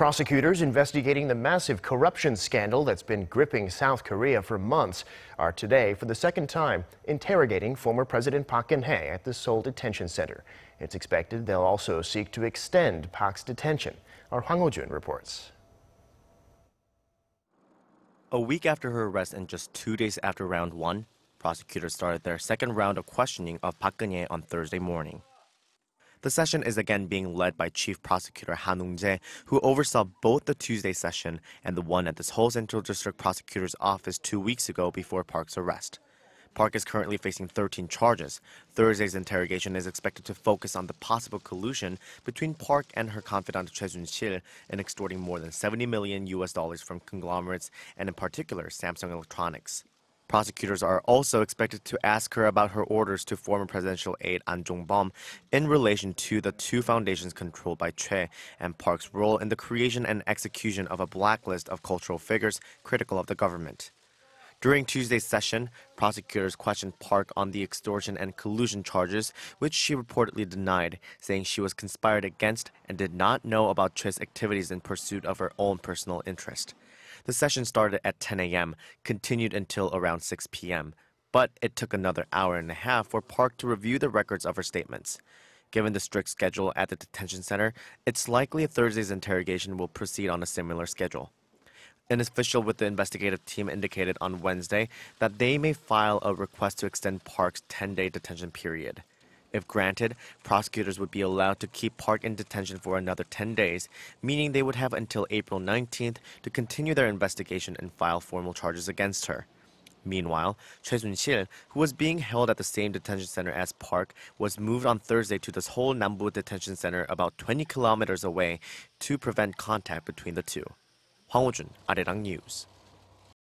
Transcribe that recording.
Prosecutors investigating the massive corruption scandal that's been gripping South Korea for months are today, for the second time, interrogating former President Park Geun-hye at the Seoul Detention Center. It's expected they'll also seek to extend Park's detention. Our Hwang Hojun reports. A week after her arrest and just 2 days after round one, prosecutors started their second round of questioning of Park Geun-hye on Thursday morning. The session is again being led by Chief Prosecutor Han Woong-jae, who oversaw both the Tuesday session and the one at the Seoul Central District Prosecutor's office 2 weeks ago before Park's arrest. Park is currently facing 13 charges. Thursday's interrogation is expected to focus on the possible collusion between Park and her confidante Choi Soon-sil in extorting more than $70 million from conglomerates and in particular Samsung Electronics. Prosecutors are also expected to ask her about her orders to former presidential aide An Jong-bum in relation to the two foundations controlled by Choi and Park's role in the creation and execution of a blacklist of cultural figures critical of the government. During Tuesday's session, prosecutors questioned Park on the extortion and collusion charges, which she reportedly denied, saying she was conspired against and did not know about Choi's activities in pursuit of her own personal interest. The session started at 10 a.m., continued until around 6 p.m., but it took another hour and a half for Park to review the records of her statements. Given the strict schedule at the detention center, it's likely Thursday's interrogation will proceed on a similar schedule. An official with the investigative team indicated on Wednesday that they may file a request to extend Park's 10-day detention period. If granted, prosecutors would be allowed to keep Park in detention for another 10 days, meaning they would have until April 19th to continue their investigation and file formal charges against her. Meanwhile, Choi Soon-sil, who was being held at the same detention center as Park, was moved on Thursday to the Seoul Nambu Detention Center about 20 kilometers away to prevent contact between the two. Hwang Hojun, Arirang News.